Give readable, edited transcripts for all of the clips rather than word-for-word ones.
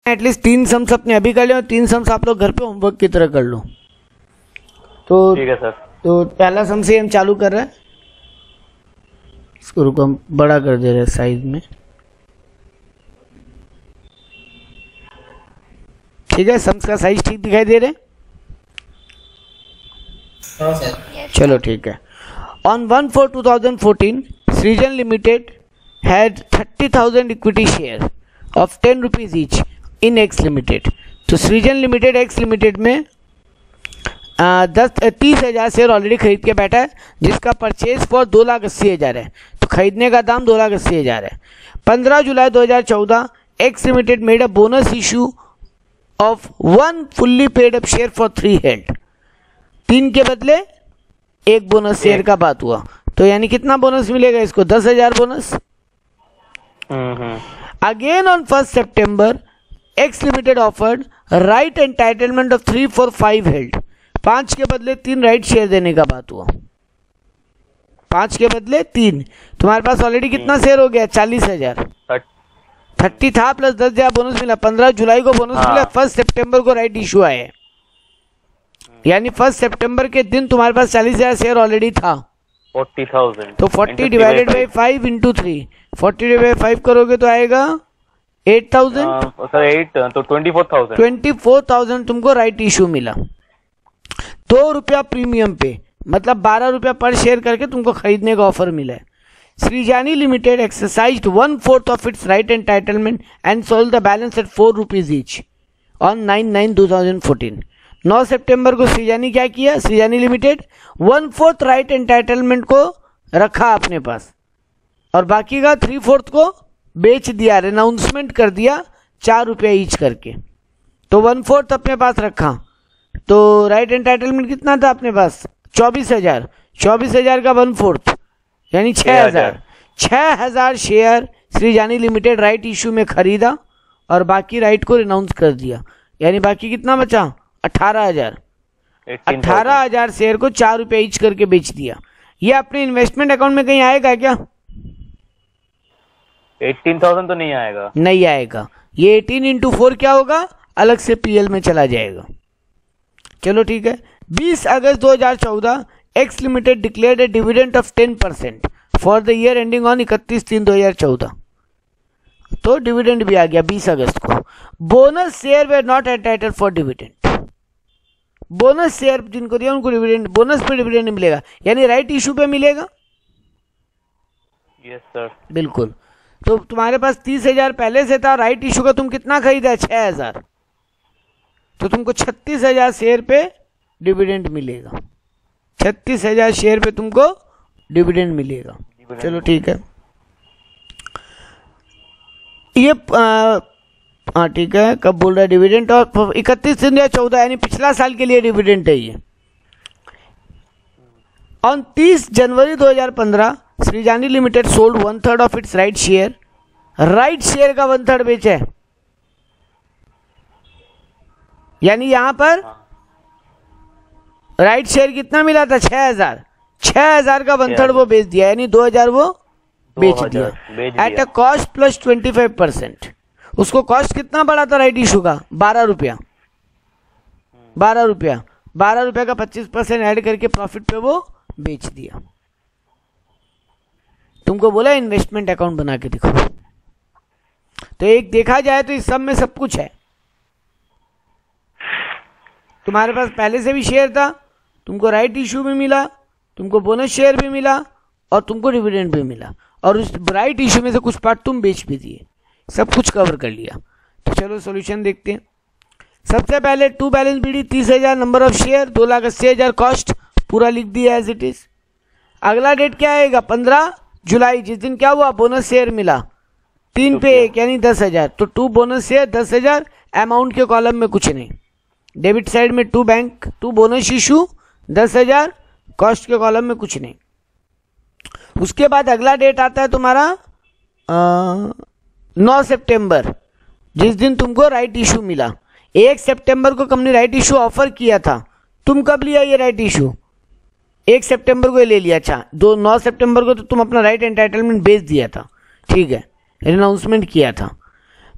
At least 3 sums अपने अभी कर ले और 3 सम्स आप लोग घर पे होमवर्क की तरह कर लो। तो ठीक है सर। तो पहला सम से हम चालू कर रहे हैं, इसको रुको हम बड़ा कर दे रहे हैं साइज में। ठीक है, सम्स का साइज ठीक दिखाई दे रहे हैं? हाँ सर। चलो ठीक है। ऑन 1/4/2014 सृजन limited had 30,000 equity share of 10 rupees each in X limited. तो सृजन लिमिटेड एक्स लिमिटेड में 30,000 शेयर ऑलरेडी खरीद के बैठा है, जिसका परचेज फॉर 2,80,000 है। तो खरीदने का दाम 2,80,000 है। 15 जुलाई 2014 x limited made a bonus issue of 1 fully paid up share for 3 held. 3 के बदले 1 बोनस शेयर का बात हुआ। तो यानी कितना बोनस मिलेगा इसको? 10,000 bonus. Again on 1 September x limited offered right entitlement of 3 for 5 held. 5 के बदले 3 राइट शेयर देने का बात हुआ। 5 के बदले 3। तुम्हारे पास ऑलरेडी कितना शेयर हो गया? 40,000। 30 था प्लस 10,000 बोनस मिला। 15 जुलाई को बोनस मिला, 1 सितंबर को राइट इशू आए, यानी 1 सितंबर के दिन तुम्हारे पास 40,000 शेयर ऑलरेडी था। 40,000 तो 40 divided by 5 into 3, 40 divide by 5 करोगे तो आएगा 8,000। सर 8 तो 24,000। 24,000 तुमको राइट इशू मिला। 2 रुपया प्रीमियम पे, मतलब 12 रुपया पर शेयर करके तुमको खरीदने का ऑफर मिला है। Srijani limited exercised 1/4 of its right entitlement and sold the balance at 4 rupees each on 9/9/2014। 9 सितंबर को सृजनी क्या किया? सृजनी लिमिटेड 1/4 राइट एंटाइटलमेंट को रखा अपने पास और बाकी का 3/4 को बेच दिया, रेनाउंसमेंट कर दिया 4 रुपया ईच करके। तो 1/4 अपने पास रखा। तो राइट एंटाइटलमेंट कितना था अपने पास? 24,000। 24,000 का 1/4 यानी 6,000। 6,000 शेयर सृजनी लिमिटेड राइट इशू में खरीदा और बाकी राइट को रिनाउंस कर दिया, यानी बाकी कितना बचा? 18,000। 18,000 शेयर को 4 रुपये ईच करके बेच दिया। ये अपने इन्वेस्टमेंट अकाउंट में कहीं आएगा क्या? 18,000 तो नहीं आएगा। नहीं आएगा। ये 18 इंटू 4 क्या होगा? अलग से पीएल में चला जाएगा। चलो ठीक है। 20 अगस्त 2014 x limited declared A dividend of 10% for the year ending on 31/3/2014। तो डिविडेंड भी आ गया 20 अगस्त को। Bonus share were not entitled for dividend. Bonus share जिनको दिया उनको डिविडेंड, बोनस पे डिविडेंड मिलेगा, यानी राइट इशू पे मिलेगा। Yes sir. बिल्कुल। तो तुम्हारे पास 30,000 पहले से था, राइट इशू का तुम कितना खरीदा? 6,000। तो तुमको 36,000 शेयर पे डिविडेंड मिलेगा। 36,000 शेयर पे तुमको डिविडेंड मिलेगा। चलो ठीक है। ये हाँ ठीक है। कब बोल रहा है डिविडेंड? और 31/3/2014 यानी पिछला साल के लिए डिविडेंड है ये। On 30 January 2015 सृजनी limited sold 1/3 of its right share. Right share का 1/3 बेचा है, यानी यहां पर राइट शेयर कितना मिला था? 6,000। 6,000 का 1/3 वो बेच दिया, यानी 2,000 वो बेच दिया एट अ कॉस्ट प्लस 25%। उसको कॉस्ट कितना पड़ा था राइट इशू का? 12 रुपया। 12 रुपया। 12 रुपया का 25% ऐड करके प्रॉफिट पे वो बेच दिया। तुमको बोला इन्वेस्टमेंट अकाउंट बना के दिखाओ। तो एक देखा जाए तो इस सब में सब कुछ है। तुम्हारे पास पहले से भी शेयर था, तुमको राइट इशू भी मिला, तुमको बोनस शेयर भी मिला और तुमको डिविडेंड भी मिला, और उस राइट इशू में से कुछ पार्ट तुम बेच भी दिए। सब कुछ कवर कर लिया। तो चलो सॉल्यूशन देखते हैं। सबसे पहले to balance BD 30,000 number of share, 2,80,000 cost, पूरा लिख दिया एज इट इज। अगला डेट क्या आएगा? 15 जुलाई, जिस दिन क्या हुआ? बोनस शेयर मिला 3 पे 1 यानी 10,000। तो 2 बोनस शेयर 10,000, अमाउंट के कॉलम में कुछ नहीं। डेबिट साइड में 2 बोनस इशू 10,000, कॉस्ट के कॉलम में कुछ नहीं। उसके बाद अगला डेट आता है तुम्हारा 9 सितंबर, जिस दिन तुमको राइट इशू मिला। 1 सितंबर को कंपनी राइट इशू ऑफर किया था। तुम कब लिया ये राइट इशू? 1 सितंबर को ले लिया। अच्छा, 9 सितंबर को तो तुम अपना राइट एंटाइटलमेंट बेच दिया था, ठीक है, अनाउंसमेंट किया था।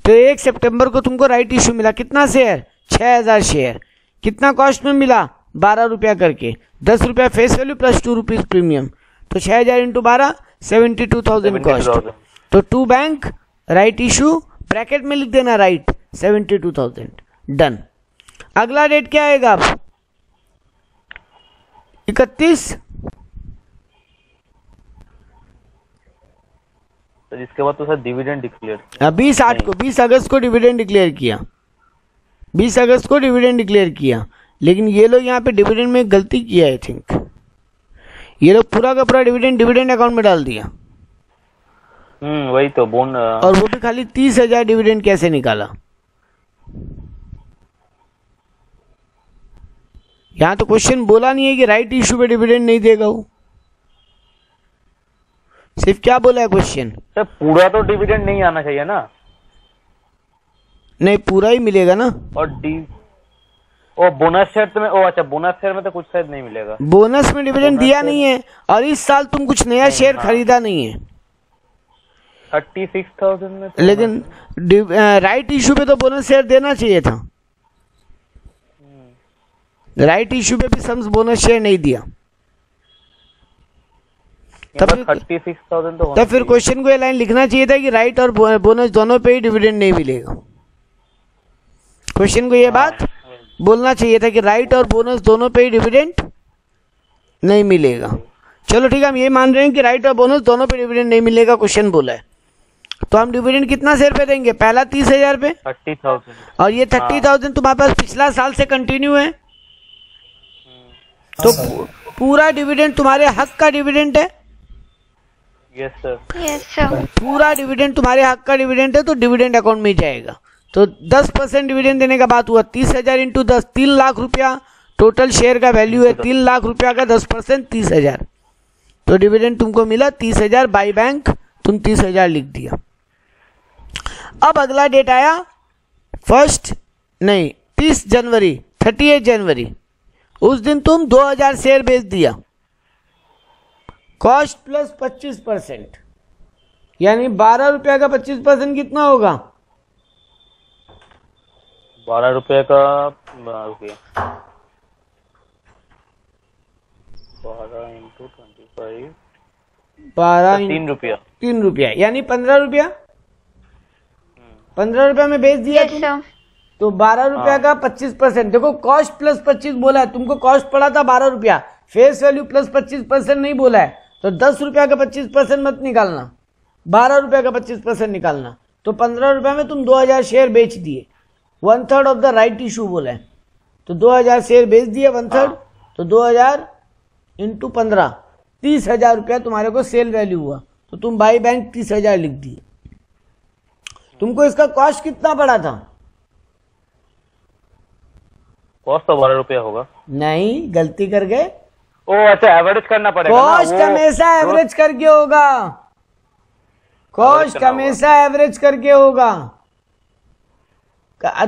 तो 1 सितंबर को तुमको राइट इशू मिला, कितना शेयर, 6000 शेयर, कितना कॉस्ट में मिला, 12 रुपया करके, 10 रुपया face value plus 2 rupees premium, तो 6000 इंटू 12 72,000 कॉस्ट। तो to bank right issue, bracket में लिख देना राइट 72,000, डन। अगला डेट क्या आएगा अब, 31, तो जिसके बाद तो सर डिविडेंड डिक्लेयर, 20 अगस्त को डिविडेंड डिक्लेयर किया, 20 अगस्त को डिविडेंड डिक्लेयर किया। लेकिन ये लोग यहाँ पे डिविडेंड में गलती किया, आई थिंक ये लोग पूरा का पूरा डिविडेंड अकाउंट में डाल दिया। वही तो बोन, और वो भी खाली 30,000 डिविडेंड कैसे निकाला। यहाँ तो क्वेश्चन बोला नहीं है कि राइट इशू पे डिविडेंड नहीं देगा वो, सिर्फ क्या बोला है क्वेश्चन, सर पूरा तो डिविडेंड नहीं आना चाहिए ना। नहीं पूरा ही मिलेगा ना। और बोनस शेयर में, अच्छा बोनस शेयर में तो कुछ शायद नहीं मिलेगा, बोनस में डिविडेंड दिया नहीं है, और इस साल तुम कुछ नया शेयर खरीदा नहीं है 36,000 में तो, लेकिन राइट इशू पे तो बोनस शेयर देना चाहिए था। राइट इशू पे भी सम्स बोनस शेयर नहीं दिया, तब 36,000 तो तब फिर क्वेश्चन को ये लाइन लिखना चाहिए था कि राइट और बोनस दोनों पे ही डिविडेंड नहीं मिलेगा। क्वेश्चन को ये बात बोलना चाहिए था कि राइट और बोनस दोनों पे ही डिविडेंड नहीं मिलेगा। चलो ठीक है, हम ये मान रहे हैं कि राइट और बोनस दोनों पे डिविडेंड नहीं मिलेगा, क्वेश्चन बोला है। तो हम डिविडेंड कितना शेयर पे देंगे, पहला 30,000 पे, 30,000, और ये 30,000 तुम्हारे पास पिछला साल से कंटिन्यू है, तो पूरा डिविडेंड तुम्हारे हक का डिविडेंड है। यस सर, यस सर, पूरा डिविडेंड तुम्हारे हक का डिविडेंड है, तो डिविडेंड अकाउंट में ही जाएगा। तो 10% डिविडेंड देने का बात हुआ, 30,000 इंटू 10, 3 लाख रुपया टोटल शेयर का वैल्यू है, 3 लाख रुपया का 10% 30,000, तो डिविडेंड तुमको मिला 30,000 बाई बैंक, तुम 30,000 लिख दिया। अब अगला डेट आया 30 जनवरी, 38 जनवरी, उस दिन तुम 2,000 शेयर बेच दिया, कॉस्ट प्लस 25%, यानी 12 रुपया का 25% कितना होगा, 12 रुपये का, रुपये 12 इंटू 25, 12 3 रुपया, 3 रुपया, यानी 15 रुपया, 15 रुपया में बेच दिया यस तुम, सर, तो 12 रुपया का 25%, देखो कॉस्ट प्लस 25 बोला है, तुमको कॉस्ट पड़ा था 12 रुपया, फेस वैल्यू प्लस 25% नहीं बोला है, तो 10 रुपया का 25% मत निकालना, 12 रुपया का 25% निकालना। तो 15 रुपया में तुम 2,000 शेयर बेच दिए, 1/3 ऑफ द राइट इशू बोला है, तो 2,000 शेयर बेच दिए 1/3, तो 2,000 इंटू 15, 30,000 रुपया तुम्हारे को सेल वैल्यू हुआ, तो तुम बाई बैंक 30,000 लिख दिए। तुमको इसका कॉस्ट कितना पड़ा था, कॉस्ट तो 12 रुपया होगा। नहीं, गलती कर गए, ओ अच्छा, एवरेज करना पड़ेगा ना, कॉस्ट हमेशा एवरेज करके होगा, कॉस्ट हमेशा एवरेज करके होगा।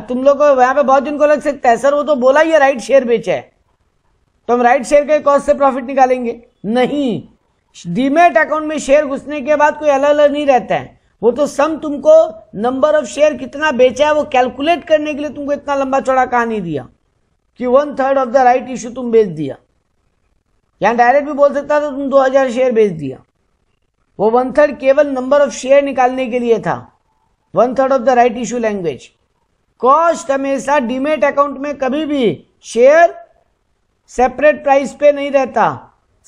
तुम लोग को यहाँ पे बहुत जिनको लग सकता है सर वो तो बोला ही है राइट शेयर बेचा है, तो हम राइट शेयर के कॉस्ट से प्रॉफिट निकालेंगे, नहीं, डीमेट अकाउंट में शेयर घुसने के बाद कोई अलग अलग नहीं रहता है, वो तो सम तुमको नंबर ऑफ शेयर कितना बेचा है वो कैलकुलेट करने के लिए तुमको इतना लंबा चौड़ा कहानी दिया कि 1/3 ऑफ द राइट इशू तुम बेच दिया। यहां डायरेक्ट भी बोल सकता था तुम 2,000 शेयर बेच दिया, वो 1/3 केवल नंबर ऑफ शेयर निकालने के लिए था, 1/3 of the right issue language. Cost हमेशा डीमेट अकाउंट में कभी भी शेयर सेपरेट प्राइस पे नहीं रहता,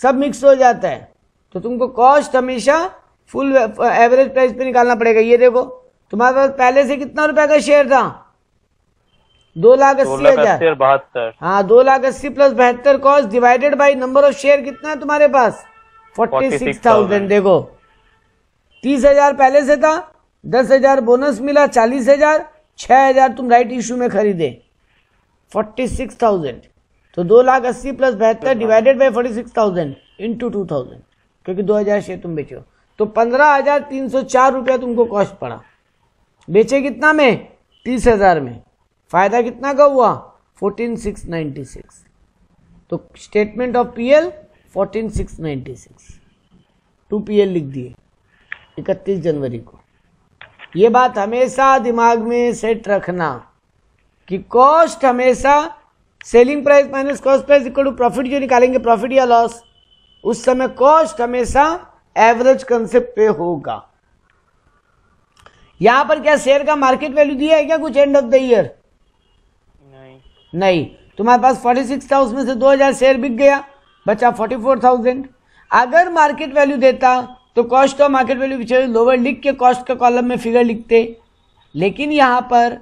सब मिक्स हो जाता है, तो तुमको कॉस्ट हमेशा फुल एवरेज प्राइस पे निकालना पड़ेगा। ये देखो तुम्हारे पास पहले से कितना रुपए का शेयर था, 2,80,000, हाँ 2,80,000 plus 72 cost divided by number of share कितना है तुम्हारे पास, 46,000। देखो 30,000 पहले से था, 10,000 बोनस मिला, 40,000, 6,000 तुम राइट इशू में खरीदे, 46,000, तो 2,80,000 प्लस 72 डिवाइडेड बाई 46,000 इंटू 2,000, क्योंकि 2,000 शेयर तुम बेचे हो, तो 15,304 रुपया तुमको कॉस्ट पड़ा। बेचे कितना में, 30,000 में, फायदा कितना का हुआ, 14,696। तो स्टेटमेंट ऑफ पीएल 14,696 2 पीएल लिख दिए 31 जनवरी को। ये बात हमेशा दिमाग में सेट रखना कि कॉस्ट हमेशा selling price minus cost price equal to profit जो निकालेंगे प्रॉफिट या लॉस, उस समय कॉस्ट हमेशा एवरेज कंसेप्ट पे होगा। यहां पर क्या शेयर का मार्केट वैल्यू दिया है क्या कुछ एंड ऑफ द ईयर? नहीं। तुम्हारे पास 46 था, उसमें से 2000 शेयर बिक गया, बचा 44,000। अगर मार्केट वैल्यू देता तो cost of market value which is lower लिख के कॉस्ट का कॉलम में फिगर लिखते, लेकिन यहां पर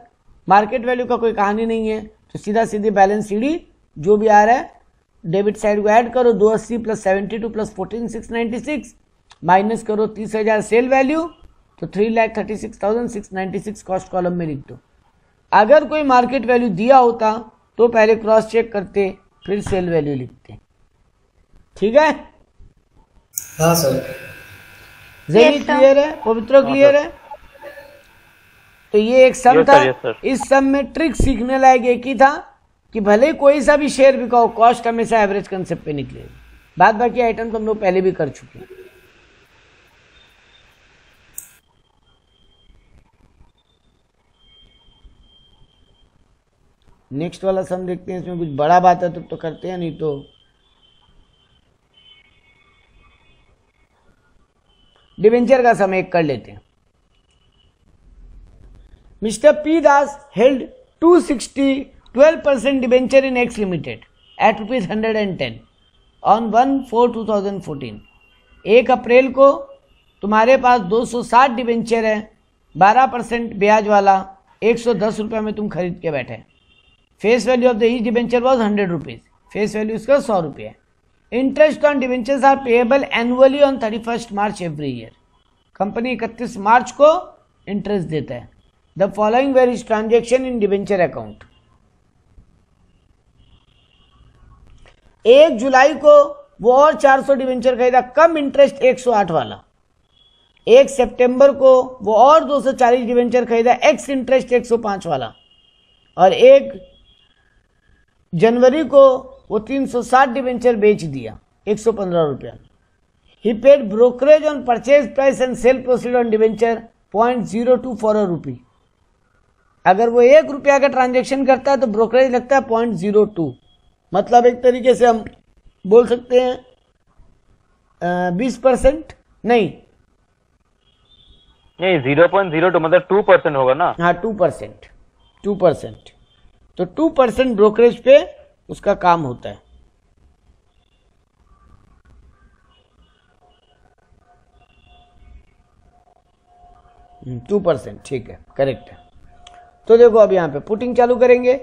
मार्केट वैल्यू का कोई कहानी नहीं है, तो सीधा सीधे बैलेंस सीडी जो भी आ रहा है डेबिट साइड को ऐड करो, 280 प्लस 72 प्लस 14,696 माइनस करो 30,000 सेल वैल्यू, तो 3,36,696 कॉस्ट कॉलम में लिख दो। अगर कोई मार्केट वैल्यू दिया होता तो पहले क्रॉस चेक करते फिर सेल वैल्यू लिखते। ठीक है? हाँ सर। जेनी क्लियर है? पवित्र क्लियर है? तो ये एक सम था। इस सम में ट्रिक सीखने लायक एक ही था कि भले कोई सा भी शेयर बिकाओ कॉस्ट हमेशा एवरेज कंसेप्ट पे निकलेगी। बाद बाकी आइटम तो हम लोग पहले भी कर चुके हैं। नेक्स्ट वाला सम देखते हैं, इसमें कुछ बड़ा बात है तो करते हैं, नहीं तो डिवेंचर का सम एक कर लेते हैं। Mister P Das held 260 12% debenture in X limited at ₹110 on 1/4/2014। 1 अप्रैल को तुम्हारे पास 260 डिवेंचर है, 12% ब्याज वाला, 110 रुपये में तुम खरीद के बैठे। Face value of the each debenture was 100 rupees, face value इसका 100 रुपये है। Interest on debentures are payable annually on 31 March every year. Company 31 मार्च को इंटरेस्ट देता है। The following were is transaction in debenture account. 1 जुलाई को वो और 400 डिवेंचर खरीदा, कम इंटरेस्ट 108 वाला। 1 सितंबर को वो और 240 डिवेंचर खरीदा, एक्स इंटरेस्ट 105 वाला। और 1 जनवरी को वो 360 डिवेंचर बेच दिया 115 रुपया। He paid brokerage on purchase price and sale proceed on debenture 0.02 for a rupee. अगर वो 1 रुपया का ट्रांजेक्शन करता है तो ब्रोकरेज लगता है 0.02, मतलब एक तरीके से हम बोल सकते हैं 20%, नहीं 0.02 मतलब 2% होगा ना। हाँ 2%। तो 2% ब्रोकरेज पे उसका काम होता है। हम्म, 2%, ठीक है, करेक्ट है। तो देखो अब यहाँ पे पुटिंग चालू करेंगे।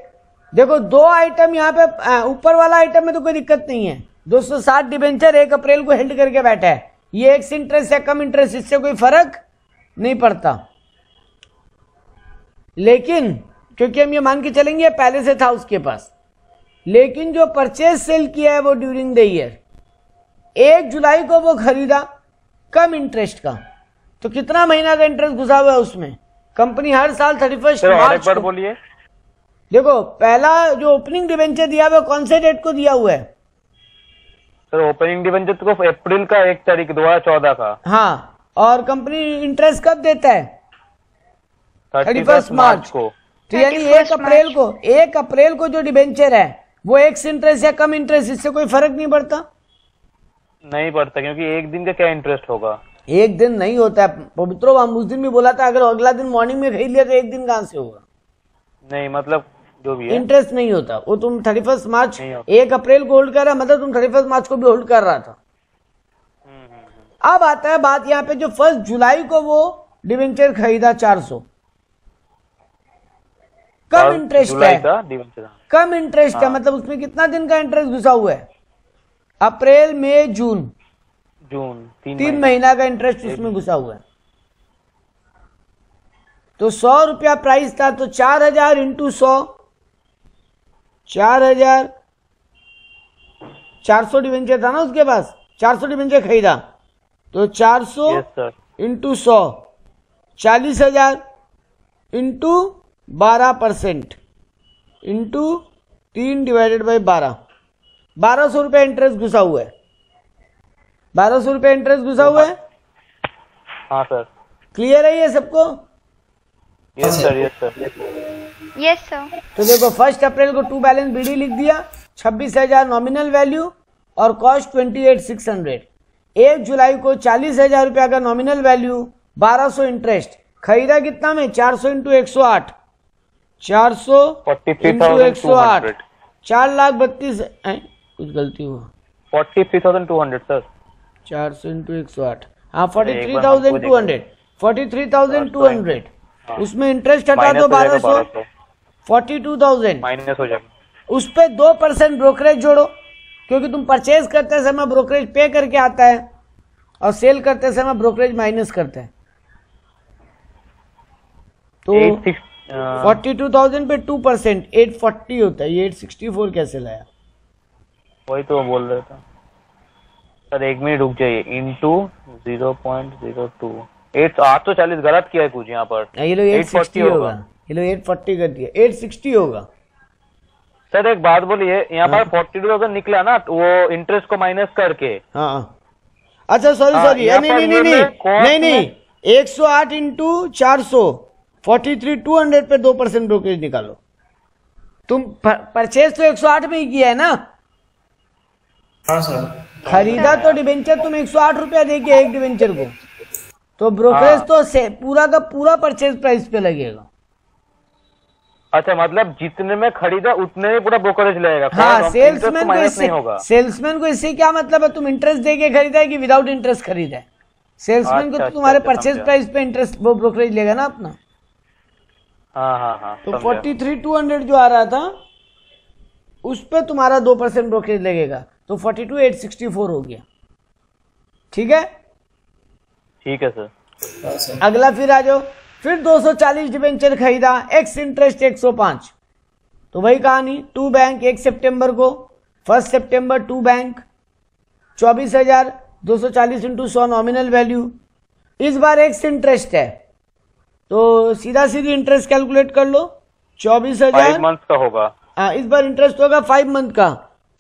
देखो 2 आइटम यहाँ पे, ऊपर वाला आइटम में तो कोई दिक्कत नहीं है। 260 डिवेंचर 1 अप्रैल को हेल्ड करके बैठा है, ये एक्स इंटरेस्ट या कम इंटरेस्ट, इससे कोई फर्क नहीं पड़ता। लेकिन क्योंकि हम ये मान के चलेंगे पहले से था उसके पास, लेकिन जो परचेज सेल किया है वो ड्यूरिंग द ईयर, 1 जुलाई को वो खरीदा कम इंटरेस्ट का, तो कितना महीना का इंटरेस्ट घुसा हुआ है उसमें। कंपनी हर साल 31 मार्च को, बोलिए। देखो पहला जो ओपनिंग डिवेंचर दिया हुआ कौन से डेट को दिया हुआ है? सर ओपनिंग डिवेंचर तो अप्रैल का 1 तारीख 2014 का। हाँ, और कंपनी इंटरेस्ट कब देता है? 31 मार्च को। तो यानी 1 अप्रैल को जो डिवेंचर है वो एक्स इंटरेस्ट या कम इंटरेस्ट, इससे कोई फर्क नहीं पड़ता। नहीं पड़ता, क्योंकि एक दिन का क्या इंटरेस्ट होगा? एक दिन नहीं होता है पवित्रो, हम उस दिन भी बोला था, अगर अगला दिन मॉर्निंग में खरीद लिया तो एक दिन कहां से होगा? नहीं, मतलब जो भी है इंटरेस्ट नहीं होता वो। तुम 31 मार्च 1 अप्रैल को होल्ड कर रहा, मतलब तुम 31 मार्च को भी होल्ड कर रहा था। अब आता है बात यहाँ पे, जो 1 जुलाई को वो डिवेंचर खरीदा 400, कम इंटरेस्ट है, कम इंटरेस्ट है, मतलब उसमें कितना दिन का इंटरेस्ट घुसा हुआ है? अप्रैल मई जून 3 महीना का इंटरेस्ट उसमें घुसा हुआ है। तो 100 रुपया प्राइस था, तो 4000 इंटू 100, 4000, 400 डिवेंचर था ना उसके पास, 400 डिवेंचर खरीदा, तो 400 into 100, 40,000 into 12% into 3 divided by 12, 1200 रुपये इंटरेस्ट घुसा हुआ है। 1200 रुपये इंटरेस्ट घुसा हुआ है। हाँ सर, क्लियर है ये सबको? Yes sir, yes sir. Yes sir. तो देखो 1 अप्रैल को टू बैलेंस बीडी लिख दिया, 26,000 नॉमिनल वैल्यू और कॉस्ट 28,600। 1 जुलाई को 40,000 रुपया का नॉमिनल वैल्यू, 1200 इंटरेस्ट। खरीदा कितना में? 400 इंटू 108, 400 इंटू 108, 4,32,000। कुछ गलती हुआ, 43,200 सर। 400 इंटू 108, हाँ 43,200, 43,200। उसमें इंटरेस्ट हटा दो 1200, 42,000 माइनस हो जाएगा। उस पे 2% ब्रोकरेज जोड़ो, क्योंकि तुम परचेज करते समय ब्रोकरेज पे करके आता है और सेल करते समय ब्रोकरेज माइनस करता है। तो 42,000 पे 2% 840 होता है। ये 864 कैसे लाया? वही तो बोल रहा था सर। 1 मिनट रुक जाइए। इंटू 0.02, 840 गलत किया है कुछ यहाँ पर। ये लो 860 होगा, ये लो 840 कर दिया, 860 होगा। सर एक बात बोलिए, यहाँ पर 42,000 निकला ना, तो वो इंटरेस्ट को माइनस करके। हाँ अच्छा, सॉरी नहीं, 108 इंटू 400, 43,200 पे 2% ब्रोकरेज निकालो। तुम परचेज तो 108 में ही किया है ना? हाँ सर। खरीदा तो डिबेंचर तुम 108 रुपया देके एक डिबेंचर को, तो ब्रोकरेज तो से पूरा का पूरा परचेज प्राइस पे लगेगा। अच्छा, मतलब जितने में खरीदा उतने में पूरा ब्रोकरेज लगेगा। हाँ, सेल्समैन होगा। सेल्समैन को इससे क्या मतलब है? तुम इंटरेस्ट देके खरीदा है कि विदाउट इंटरेस्ट खरीदा है? सेल्समैन को तो तुम्हारे परचेज प्राइस पे इंटरेस्ट वो ब्रोकरेज लेगा ना अपना। हाँ। तो 43,200 जो आ रहा था उस पे तुम्हारा 2% ब्रोकरेज लगेगा, तो 42,864 हो गया। ठीक है, ठीक है सर। हाँ सर। अगला फिर आ जाओ। फिर 240 डिबेंचर खरीदा, एक्स इंटरेस्ट 105। तो वही कहानी, टू बैंक 1 सितंबर को, 1 सितंबर to bank 24,240 into 100 nominal value. इस बार एक्स इंटरेस्ट है तो सीधा सीधी इंटरेस्ट कैलकुलेट कर लो, 24,000 5 मंथ का होगा। हाँ, इस बार इंटरेस्ट होगा 5 मंथ का,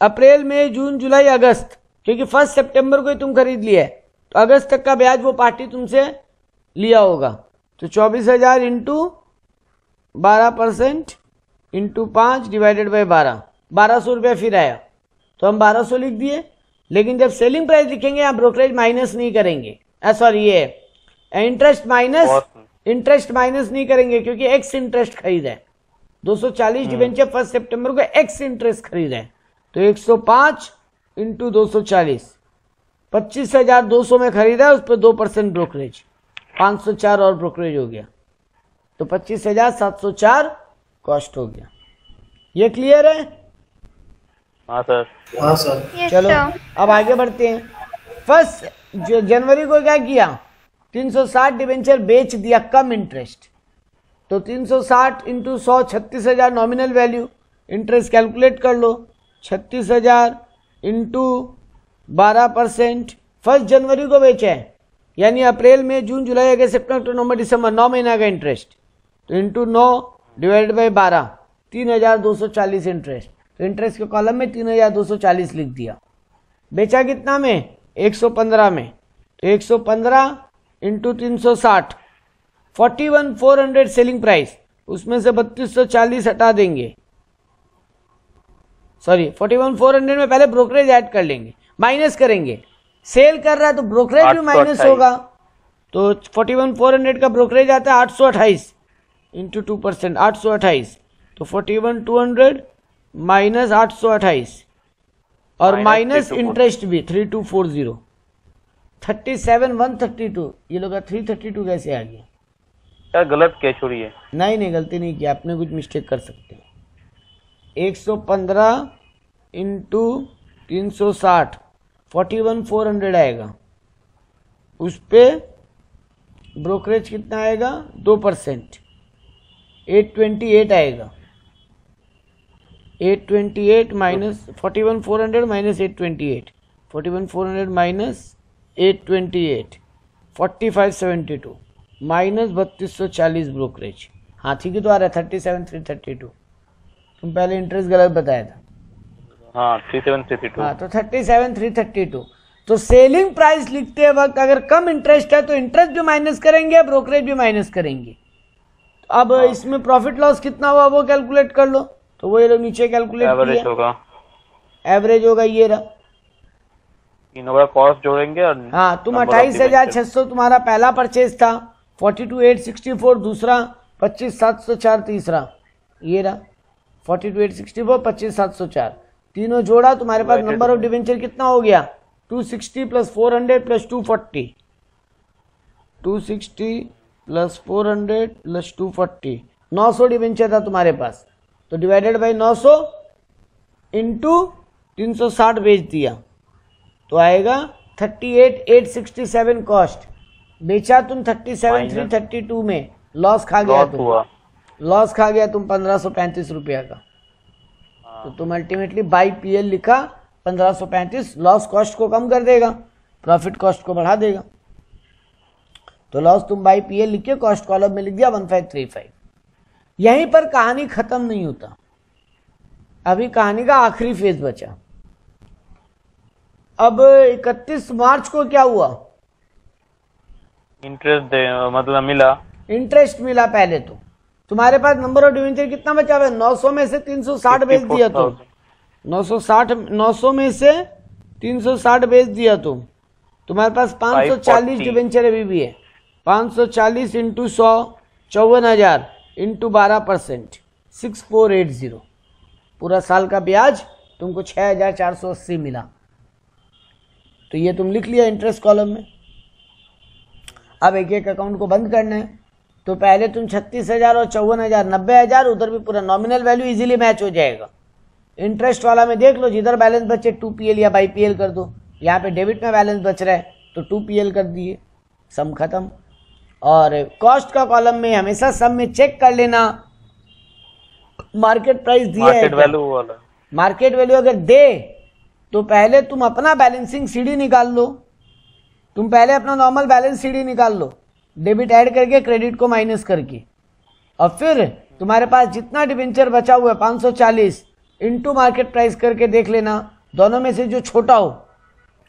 अप्रैल मई जून जुलाई अगस्त, क्योंकि 1 सितंबर को ही तुम खरीद लिया है तो अगस्त तक का ब्याज वो पार्टी तुमसे लिया होगा। तो 24,000 इंटू 12% इंटू 5 डिवाइडेड बाई 12, 1,200 रुपया फिर आया। तो हम 1,200 लिख दिए, लेकिन जब सेलिंग प्राइस लिखेंगे यहाँ ब्रोकरेज माइनस नहीं करेंगे, सॉरी ये इंटरेस्ट माइनस नहीं करेंगे, क्योंकि एक्स इंटरेस्ट खरीदा है। 240 डिबेंचर 1 सितंबर को एक्स इंटरेस्ट खरीदा है, तो 105 इंटू 240, 25,200 में खरीदा है, उस पर 2% ब्रोकरेज, 504 और ब्रोकरेज हो गया, तो 25,704 कॉस्ट हो गया। ये क्लियर है? हाँ सर। हाँ सर। चलो अब आगे बढ़ते हैं। 1 जनवरी को क्या किया? 360 डिबेंचर बेच दिया कम इंटरेस्ट, तो 360 into 100, 36,000 nominal value, interest calculate कर लो, 36,000 इंटू 12%। 1 जनवरी को बेचा है, यानी अप्रैल में जून जुलाई अगस्त सितंबर नवंबर दिसंबर 9 महीना का इंटरेस्ट, तो इंटू 9 डिवाइड बाई 12, 3,240 इंटरेस्ट। तो इंटरेस्ट के कॉलम में 3,240 लिख दिया। बेचा कितना में? 115 में, तो 115 इंटू 360, 41,400 सेलिंग प्राइस, उसमें से 3,240 हटा देंगे, सॉरी 41,400 में पहले ब्रोकरेज ऐड कर लेंगे, माइनस करेंगे। सेल कर रहा है तो ब्रोकरेज भी माइनस होगा, तो 41,400 का ब्रोकरेज आता है 828 इंटू 2%, 828, तो 41,200 माइनस 828 और माइनस इंटरेस्ट भी 3,240, 37,132। ये लोग 332 कैसे आ गया? सर गलत क्या छोड़िए। नहीं गलती नहीं किया, आपने कुछ मिस्टेक कर सकते हो। 115 इंटू 360, 41,400 आएगा, उस पे ब्रोकरेज कितना आएगा? 2%, 828 आएगा। 828 minus 41,400 minus 828, 41,400 minus 828, 45,72 minus 3,240 brokerage. हाँ ठीक ही तो आ रहा है, 37,332। तुम पहले इंटरेस्ट गलत बताया था। हाँ 37,332। हाँ तो 37,332। तो सेलिंग प्राइस लिखते वक्त अगर कम इंटरेस्ट है तो इंटरेस्ट भी माइनस करेंगे, ब्रोकरेज भी माइनस करेंगे। अब इसमें प्रॉफिट लॉस कितना हुआ वो कैलकुलेट कर लो। तो वो ये लोग नीचे कैलकुलेट एवरेज होगा, एवरेज होगा ये रहा। तीनों का कॉस्ट जोड़ेंगे और हाँ, तुम 28,600 तुम्हारा पहला परचेज था, 42,864 दूसरा, 25,704 तीसरा, ये रहा 42,864 25,704 तीनों जोड़ा, तुम्हारे पास नंबर ऑफ डिवेंचर कितना हो गया 260 plus 400 plus 240, 260 plus 400 plus 240, 900 debenture था तुम्हारे पास। तो डिवाइडेड बाई 900 इंटू 360 बेच दिया तो आएगा 38,867 कॉस्ट। बेचा तुम 37,332 में, लॉस खा गया तुम, लॉस खा गया तुम 1,535 रुपया का। तो तुम अल्टीमेटली बाई पीएल लिखा 1,535, लॉस कॉस्ट को कम कर देगा, प्रॉफिट कॉस्ट को बढ़ा देगा। तो लॉस तुम बाई पीएल लिख के कॉस्ट कॉलम में लिख दिया 1535। यहीं पर कहानी खत्म नहीं होता, अभी कहानी का आखिरी फेज बचा। अब 31 मार्च को क्या हुआ, इंटरेस्ट मतलब मिला, इंटरेस्ट मिला। पहले तो तुम्हारे पास नंबर ऑफ डिवेंचर कितना बचा हुआ है, 900 में से 360 बेच दिया तुम, 900 में से 360 बेच दिया तुम, तुम्हारे पास 540 डिवेंचर अभी भी है। 540 इंटू 100 54,000 इंटू 12% 6480, पूरा साल का ब्याज तुमको 6,480 मिला। तो ये तुम लिख लिया इंटरेस्ट कॉलम में। अब एक एक अकाउंट को बंद करना है, तो पहले तुम 36,000 और 54,000 90,000, उधर भी पूरा नॉमिनल वैल्यू इजीली मैच हो जाएगा। इंटरेस्ट वाला में देख लो, जिधर बैलेंस बचे 2PL या बाई पीएल कर दो। यहाँ पे डेबिट में बैलेंस बच रहा है तो 2PL कर दिए, सम खत्म। और कॉस्ट का कॉलम में हमेशा सम में चेक कर लेना मार्केट प्राइस दिया है, मार्केट वैल्यू वाला, मार्केट वैल्यू अगर दे तो पहले तुम अपना बैलेंसिंग सीडी निकाल लो। तुम पहले अपना नॉर्मल बैलेंस सीडी निकाल लो, डेबिट ऐड करके क्रेडिट को माइनस करके, और फिर तुम्हारे पास जितना डिवेंचर बचा हुआ है 540 इंटू मार्केट प्राइस करके देख लेना, दोनों में से जो छोटा हो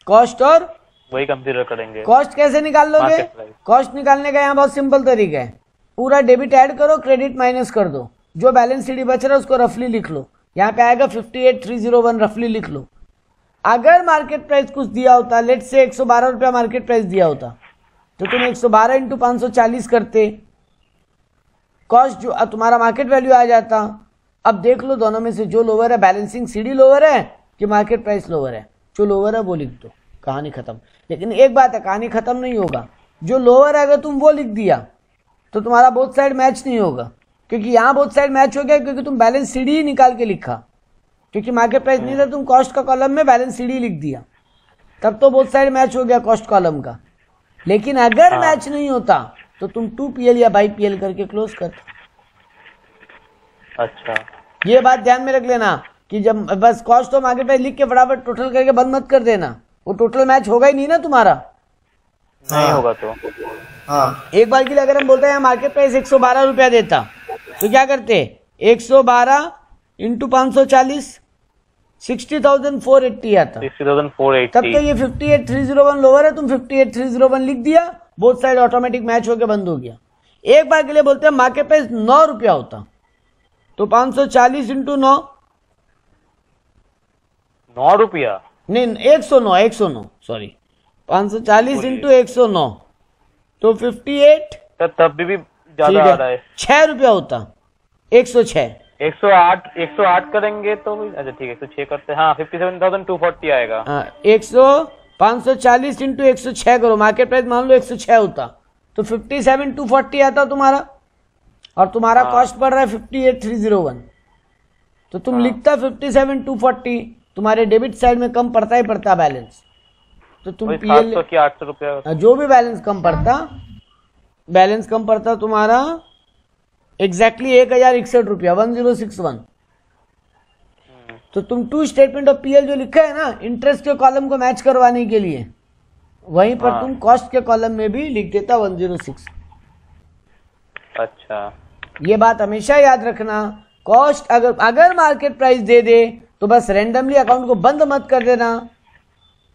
कॉस्ट और वही कंसीडर करेंगे। कॉस्ट कैसे निकाल लोगे, कॉस्ट निकालने का यहाँ बहुत सिंपल तरीका है, पूरा डेबिट ऐड करो, क्रेडिट माइनस कर दो, जो बैलेंस सीडी बच रहा है उसको रफली लिख लो। यहाँ पे आएगा 58,301, रफली लिख लो। अगर मार्केट प्राइस कुछ दिया होता, लेट से 112 रुपया मार्केट प्राइस दिया होता, तो तुम 112 इंटू 540 करते, कॉस्ट जो तुम्हारा मार्केट वैल्यू आ जाता। अब देख लो दोनों में से जो लोअर है, बैलेंसिंग सीडी लोअर है कि मार्केट प्राइस लोअर है, जो लोअर है वो लिख दो, कहानी खत्म। लेकिन एक बात है, कहानी खत्म नहीं होगा, जो लोअर है अगर तुम वो लिख दिया तो तुम्हारा बोथ साइड मैच नहीं होगा, क्योंकि यहाँ बोथ साइड मैच हो गया क्योंकि तुम बैलेंस सीडी ही निकाल के लिखा, क्योंकि मार्केट प्राइस नहीं था, तुम कॉस्ट का कॉलम में बैलेंस सीडी लिख दिया, तब तो बोथ साइड मैच हो गया कॉस्ट कॉलम का। लेकिन अगर मैच नहीं होता तो तुम 2PL या बाई पीएल करके क्लोज कर। अच्छा, ये बात ध्यान में रख लेना कि जब बस कॉस्ट और मार्केट प्राइस लिख के फटाफट टोटल करके बंद मत कर देना, वो टोटल मैच होगा ही नहीं ना तुम्हारा, नहीं होगा तो। हाँ, एक बार के लिए अगर हम बोलते हैं मार्केट प्राइस 112 रुपया देता तो क्या करते, 112 इंटू 540 60,480 आता, 60,480। तब तो ये 58,301 लोअर है, तुम 58,301 लिख दिया, बोथ साइड ऑटोमेटिक मैच होकर बंद हो गया। एक बार के लिए बोलते हैं मार्केट प्राइस 9 रुपया होता तो 540 इंटू 9 9 रुपया नहीं 109 सॉरी 540 इंटू 109 तो 58, तब भी ज्यादा आ रहा है, 6 रुपया होता, 106 108 करेंगे तो भी अच्छा ठीक है, 106 करते हैं। हाँ, 57,240 आएगा। 540 इंटू 106 करो, मार्केट प्राइस मान लो 106 होता तो 57,240 आता तुम्हारा, और तुम्हारा कॉस्ट पड़ रहा है 58,301, तो तुम लिखता 57,240, तुम्हारे डेबिट साइड में कम पड़ता ही पड़ता बैलेंस, तो तुम पीएल 700 की 800 रुपया, जो भी बैलेंस कम पड़ता तुम्हारा एग्जैक्टली 1,061 रुपया 1061। तो तुम टू स्टेटमेंट ऑफ पीएल जो लिखा है ना इंटरेस्ट के कॉलम को मैच करवाने के लिए, वहीं पर तुम कॉस्ट के कॉलम में भी लिख देता 106। अच्छा, ये बात हमेशा याद रखना, कॉस्ट अगर मार्केट प्राइस दे दे तो बस रेंडमली अकाउंट को बंद मत कर देना,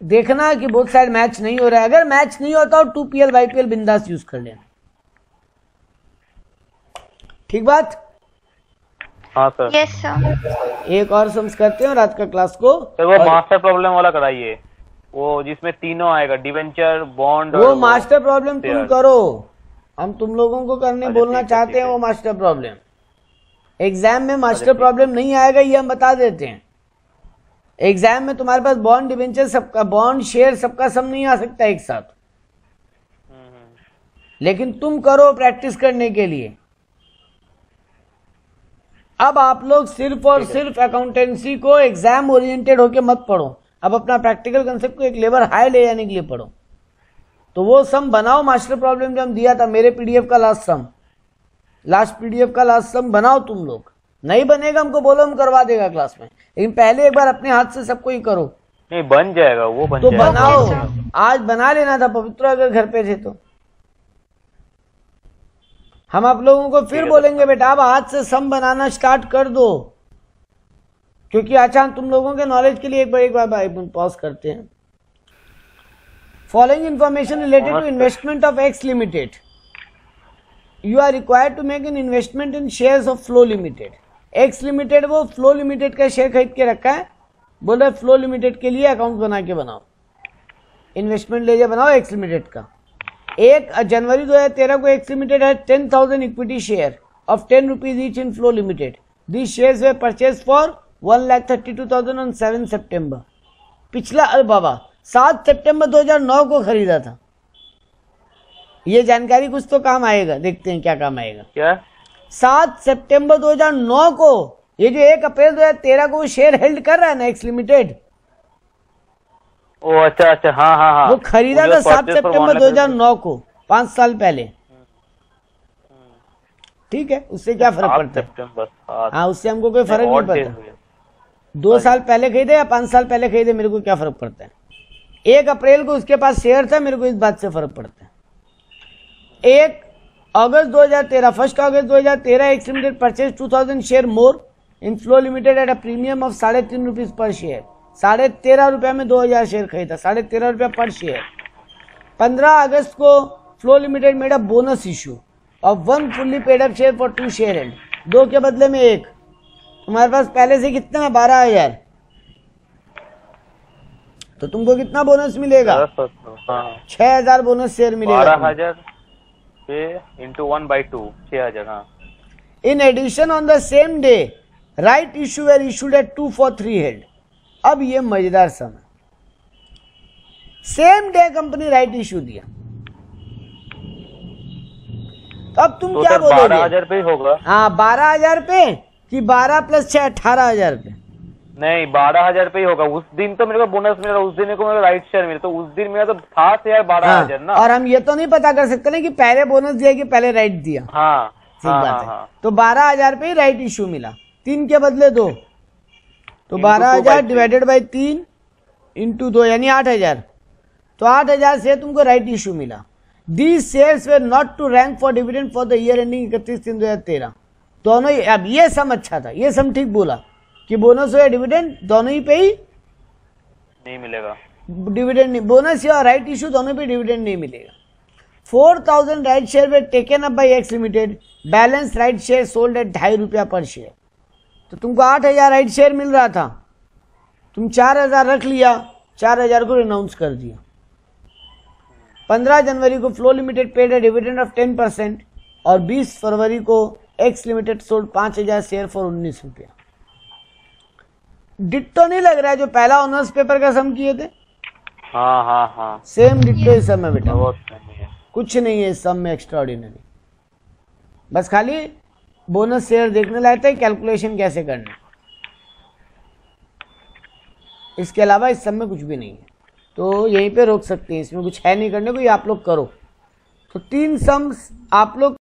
देखना कि बोथ साइड मैच नहीं हो रहा है। अगर मैच नहीं होता तो 2PL बाई पीएल बिंदास यूज कर लेना। ठीक बात? हाँ सर। Yes, sir. एक और सम्स करते हैं रात का क्लास को। सर वो मास्टर प्रॉब्लम वाला कराइए, वो जिसमें तीनों आएगा, डिवेंचर, बॉन्ड। वो मास्टर प्रॉब्लम तुम करो, हम तुम लोगों को करने अच्छा, बोलना ठीक है, चाहते ठीक हैं। है। वो मास्टर प्रॉब्लम एग्जाम में मास्टर प्रॉब्लम नहीं आएगा, ये हम बता देते हैं। एग्जाम में तुम्हारे पास बॉन्ड डिवेंचर सबका, बॉन्ड शेयर सबका सम नहीं आ सकता एक साथ, लेकिन तुम करो प्रैक्टिस करने के लिए। अब आप लोग सिर्फ और सिर्फ अकाउंटेंसी को एग्जाम ओरिएंटेड होके मत पढ़ो, अब अपना प्रैक्टिकल कंसेप्ट को एक लेवल हाई ले जाने के लिए पढ़ो। तो वो सम बनाओ, मास्टर प्रॉब्लम जो हम दिया था, मेरे पीडीएफ का लास्ट सम, लास्ट पीडीएफ का लास्ट सम बनाओ तुम लोग। नहीं बनेगा हमको बोलो, हम करवा देगा क्लास में, लेकिन पहले एक बार अपने हाथ से सबको ही करो। नहीं बन जाएगा, वो बन तो जाएगा। बनाओ, आज बना लेना था पवित्र अगर घर पे थे तो। हम आप लोगों को फिर बोलेंगे बेटा अब आज से सम बनाना स्टार्ट कर दो, क्योंकि अच्छा तुम लोगों के नॉलेज के लिए एक बार पॉज करते हैं। Following information related to investment of X limited, you are required to make an investment in shares of flow limited. X limited वो फ्लो लिमिटेड का शेयर खरीद के रखा है, बोल रहे फ्लो लिमिटेड के लिए अकाउंट बना के बनाओ, इन्वेस्टमेंट ले जाए बनाओ एक्स लिमिटेड का। 1 जनवरी 2013 को एक्स लिमिटेड है 10,000 equity share of 10 rupees each in flow limited. This shares way purchase for 1,32,000 on 7 सितंबर। पिछला अरे बाबा 7 सितंबर 2009 को खरीदा था। ये जानकारी कुछ तो काम आएगा, देखते हैं क्या काम आएगा। क्या 7 सितंबर 2009 को, ये जो 1 अप्रैल 2013 को शेयर हेल्ड कर रहा है ना एक्स लिमिटेड, ओ अच्छा अच्छा, हाँ हाँ हाँ, वो खरीदा था 7 सितंबर 2009 को, 5 साल पहले। ठीक है, उससे क्या फर्क पड़ता है? सितंबर, हाँ, उससे हमको कोई फर्क नहीं पड़ता। 2 साल पहले खरीदे या 5 साल पहले खरीदे, मेरे को क्या फर्क पड़ता है? 1 अप्रैल को उसके पास शेयर था, मेरे को इस बात से फर्क पड़ता है। 1 अगस्त 2013, 1 अगस्त 2013 x limited purchase 2000 share more in flow limited at a premium of 3.5 rupees per share. 13.5 रुपया में 2000 शेयर खरीदा, 13.5 रुपया पर शेयर। 15 अगस्त को flow limited made a bonus issue of 1 fully paid up share for 2 share held, 2 के बदले में 1। तुम्हारे पास पहले से कितना है? 12,000, तो तुमको कितना बोनस मिलेगा? 6,000 बोनस शेयर मिलेगा। 12,000 into 1/2, 6,000। हाँ। In addition, on the same day, right issue were issued at 2 for 3 held। अब ये मजेदार समय, same day company right issue दिया, तो अब तुम क्या बोलोगे? 12,000 पे ही होगा। हाँ, 12,000 पे कि 12 + 6 18,000 पे? नहीं, 12,000 पे ही होगा। उस दिन तो मेरे को बोनस मिला, उस दिन मेरे को राइट शेयर मिला, तो उस दिन मेरा तो था शेयर 12,000 ना। और हम ये तो नहीं पता कर सकते ना कि पहले बोनस दिया कि पहले राइट दिया। हाँ, ठीक बात है। तो 12,000 पे ही राइट इशू मिला, 3 के बदले 2, तो 12,000 डिवाइडेड बाई 3 इंटू 2 यानी 8,000। तो 8,000 से तुमको राइट इशू मिला। These shares were not to rank for dividend for the year ending 31/3/2013। दोनों ही, अब ये सम अच्छा था, ये सम ठीक बोला कि बोनस हो या डिविडेंड दोनों ही पे ही नहीं मिलेगा, डिविडेंड नहीं, बोनस या राइट इशू दोनों पे डिविडेंड नहीं मिलेगा। 4,000 right share way taken up by x limited, balance right share sold at 2.5 रुपया पर शेयर। तो तुमको 8,000 राइट शेयर मिल रहा था, तुम 4,000 रख लिया, 4,000 को रिनाउंस कर दिया। 15 जनवरी को flow limited paid a dividend of 10% और 20 फरवरी को x limited sold 5,000 share for 19 रुपया। डिट्टो नहीं लग रहा है जो पहला ऑनर्स पेपर का सम किए थे? हाँ हाँ हाँ, सेम डिट्टो इस सम है बेटा, बहुत नहीं है। कुछ नहीं है इस सम में एक्स्ट्रा ऑर्डिनरी, बस खाली बोनस शेयर देखने लायक है, कैलकुलेशन कैसे करना है, इसके अलावा इस सम में कुछ भी नहीं है। तो यहीं पे रोक सकते हैं, इसमें कुछ है नहीं करने को, ये आप लोग करो। तो 3 सम्स आप लोग